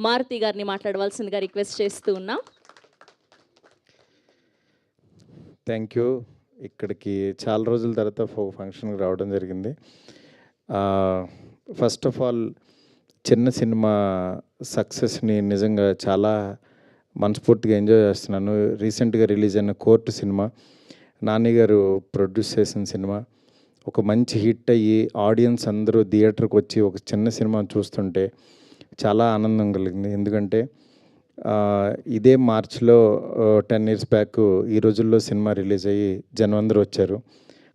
మారుతి గారిని మాట్లాడవలసిందిగా రిక్వెస్ట్ చేస్తూ ఉన్నాం. Thank you. ఇక్కడికి చాలా రోజుల తర్వాత ఫంక్షన్కి రావడం జరిగింది. ఫస్ట్ ఆఫ్ ఆల్ చిన్న సినిమా సక్సెస్ని నిజంగా చాలా మనస్ఫూర్తిగా ఎంజాయ్ చేస్తున్నాను. రీసెంట్గా రిలీజ్ అయిన కోర్టు సినిమా నాని గారు ప్రొడ్యూస్ చేసిన సినిమా ఒక మంచి హిట్ అయ్యి ఆడియన్స్ అందరూ థియేటర్కి వచ్చి ఒక చిన్న సినిమా చూస్తుంటే చాలా ఆనందం కలిగింది. ఎందుకంటే ఇదే మార్చ్లో 10 years బ్యాక్ ఈ రోజుల్లో సినిమా రిలీజ్ అయ్యి జనం అందరూ వచ్చారు.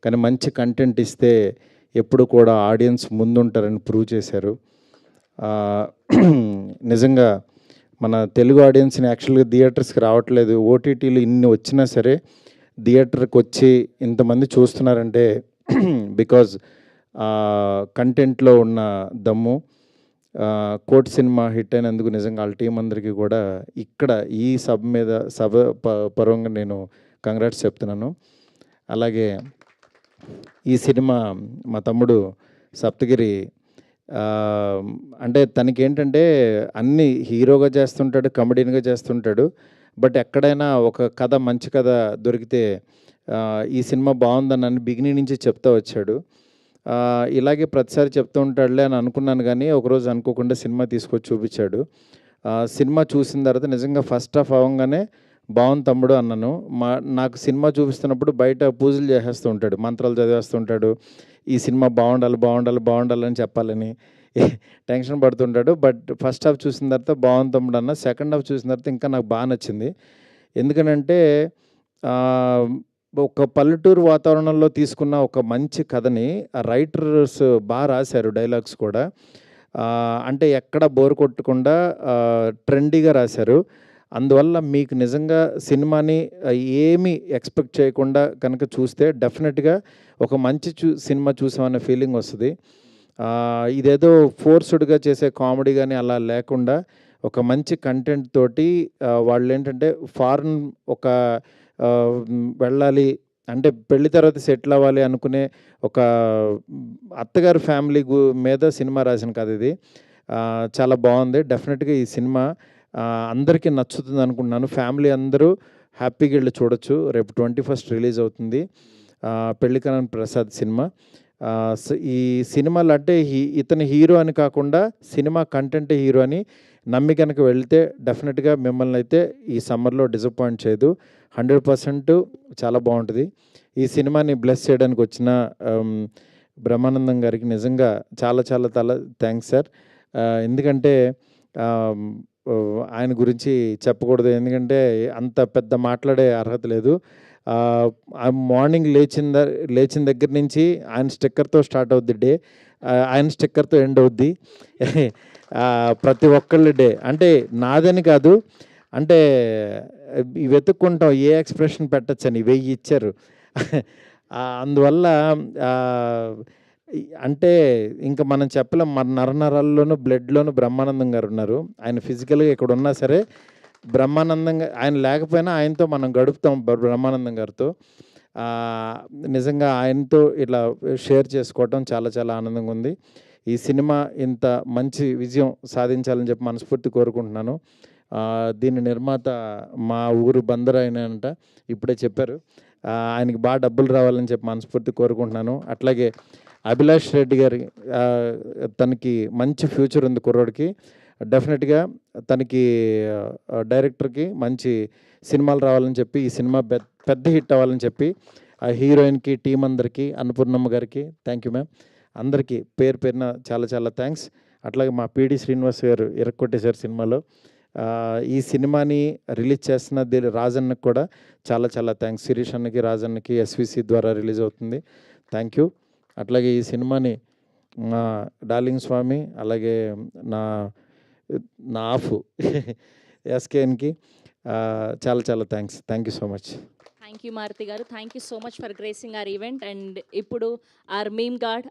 కానీ మంచి కంటెంట్ ఇస్తే ఎప్పుడు కూడా ఆడియన్స్ ముందుంటారని ప్రూవ్ చేశారు. నిజంగా మన తెలుగు ఆడియన్స్ని యాక్చువల్గా థియేటర్స్కి రావట్లేదు, ఓటీటీలు ఇన్ని వచ్చినా సరే థియేటర్కి వచ్చి ఇంతమంది చూస్తున్నారంటే బికాజ్ కంటెంట్లో ఉన్న దమ్ము. కోర్ట్ సినిమా హిట్ అయినందుకు నిజంగా వాళ్ళ టీం అందరికీ కూడా ఇక్కడ ఈ సభ పరంగా నేను కంగ్రాట్స్ చెప్తున్నాను. అలాగే ఈ సినిమా మా తమ్ముడు సప్తగిరి అంటే తనకి ఏంటంటే అన్నీ హీరోగా చేస్తుంటాడు, కమెడీన్గా చేస్తుంటాడు. బట్ ఎక్కడైనా ఒక కథ మంచి కథ దొరికితే ఈ సినిమా బాగుందని నన్ను బిగినింగ్ నుంచి చెప్తా వచ్చాడు. ఇలాగే ప్రతిసారి చెప్తూ ఉంటాడులే అని అనుకున్నాను, కానీ ఒకరోజు అనుకోకుండా సినిమా తీసుకొచ్చి చూపించాడు. సినిమా చూసిన తర్వాత నిజంగా ఫస్ట్ హాఫ్ అవ్వగానే బాగుంది తమ్ముడు అన్నాను. నాకు సినిమా చూపిస్తున్నప్పుడు బయట పూజలు చేసేస్తూ ఉంటాడు, మంత్రాలు చదివేస్తుంటాడు, ఈ సినిమా బాగుండాలి బాగుండాలి బాగుండాలి అని చెప్పాలని టెన్షన్ పడుతుంటాడు. బట్ ఫస్ట్ హాఫ్ చూసిన తర్వాత బాగుంది తమ్ముడు అన్న. సెకండ్ హాఫ్ చూసిన తర్వాత ఇంకా నాకు బాగా నచ్చింది. ఎందుకనంటే ఒక పల్లెటూరు వాతావరణంలో తీసుకున్న ఒక మంచి కథని రైటర్స్ బాగా రాశారు, డైలాగ్స్ కూడా. అంటే ఎక్కడ బోర్ కొట్టకుండా ట్రెండీగా రాశారు. అందువల్ల మీకు నిజంగా సినిమాని ఏమీ ఎక్స్పెక్ట్ చేయకుండా కనుక చూస్తే డెఫినెట్గా ఒక మంచి సినిమా చూసామనే ఫీలింగ్ వస్తుంది. ఇదేదో ఫోర్స్డ్గా చేసే కామెడీ కానీ అలా లేకుండా ఒక మంచి కంటెంట్ తోటి వాళ్ళు ఏంటంటే ఫారెన్ ఒక వెళ్ళాలి అంటే పెళ్లి తర్వాత సెటిల్ అవ్వాలి అనుకునే ఒక అత్తగారి ఫ్యామిలీ మీద సినిమా రాసిన కథ ఇది. చాలా బాగుంది. డెఫినెట్గా ఈ సినిమా అందరికీ నచ్చుతుంది అనుకుంటున్నాను. ఫ్యామిలీ అందరూ హ్యాపీగా వెళ్ళి చూడొచ్చు. రేపు 21st రిలీజ్ అవుతుంది పెళ్లికరణ్ ప్రసాద్ సినిమా. ఈ సినిమాలు అంటే ఇతని హీరో అని కాకుండా సినిమా కంటెంటే హీరో అని నమ్మి కనుక వెళ్తే డెఫినెట్గా మిమ్మల్ని అయితే ఈ సమ్మర్లో డిసప్పాయింట్ చేయదు. 100% చాలా బాగుంటుంది. ఈ సినిమాని బ్లెస్ చేయడానికి వచ్చిన బ్రహ్మానందం గారికి నిజంగా చాలా చాలా చాలా థ్యాంక్స్ సార్. ఎందుకంటే ఆయన గురించి చెప్పకూడదు, ఎందుకంటే అంత పెద్ద మాట్లాడే అర్హత లేదు. మార్నింగ్ లేచిన దగ్గర నుంచి ఆయన స్టిక్కర్తో స్టార్ట్ అవుద్ది డే, ఆయన స్టిక్కర్తో ఎండ్ అవుద్ది ప్రతి ఒక్కళ్ళ డే. అంటే నాదని కాదు, అంటే వెతుక్కుంటాం ఏ ఎక్స్ప్రెషన్ పెట్టచ్చని 1000 ఇచ్చారు. అందువల్ల అంటే ఇంకా మనం చెప్పలేం. మన నరనరాల్లోనూ బ్లడ్లోనూ బ్రహ్మానందం గారు ఉన్నారు. ఆయన ఫిజికల్గా ఇక్కడ ఉన్నా సరే బ్రహ్మానందంగా ఆయన లేకపోయినా ఆయనతో మనం గడుపుతాం బ్రహ్మానందం గారితో. నిజంగా ఆయనతో ఇట్లా షేర్ చేసుకోవటం చాలా చాలా ఆనందంగా ఉంది. ఈ సినిమా ఇంత మంచి విజయం సాధించాలని చెప్పి మనస్ఫూర్తి కోరుకుంటున్నాను. దీని నిర్మాత మా ఊరు బందర్ ఆయనంట, ఇప్పుడే చెప్పారు. ఆయనకి బాగా డబ్బులు రావాలని చెప్పి మనస్ఫూర్తి కోరుకుంటున్నాను. అట్లాగే అభిలాష్ రెడ్డి గారి తనకి మంచి ఫ్యూచర్ ఉంది కుర్రోడికి. డెఫినెట్గా తనకి డైరెక్టర్కి మంచి సినిమాలు రావాలని చెప్పి ఈ సినిమా పెద్ద హిట్ అవ్వాలని చెప్పి ఆ హీరోయిన్కి టీం అందరికీ, అన్నపూర్ణమ్మ గారికి థ్యాంక్ యూ మ్యామ్, అందరికీ పేరు పేరున చాలా చాలా థ్యాంక్స్. అట్లాగే మా పిడి శ్రీనివాస్ గారు ఇరక్కొట్టేశారు సినిమాలో. ఈ సినిమాని రిలీజ్ చేస్తున్న రాజన్నకి కూడా చాలా చాలా థ్యాంక్స్. శిరీష్ అన్నకి, రాజన్నకి ఎస్విసి ద్వారా రిలీజ్ అవుతుంది. Thank you. అట్లాగే ఈ సినిమాని మా డార్లింగ్ స్వామి, అలాగే నా ఆఫ్ ఎస్కేఎన్కి చాలా చాలా thanks. Thank you so much. Thank you Maruti గారు. Thank you so much for gracing our event. And ఇప్పుడు ఆర్ మీమ్ గాడ్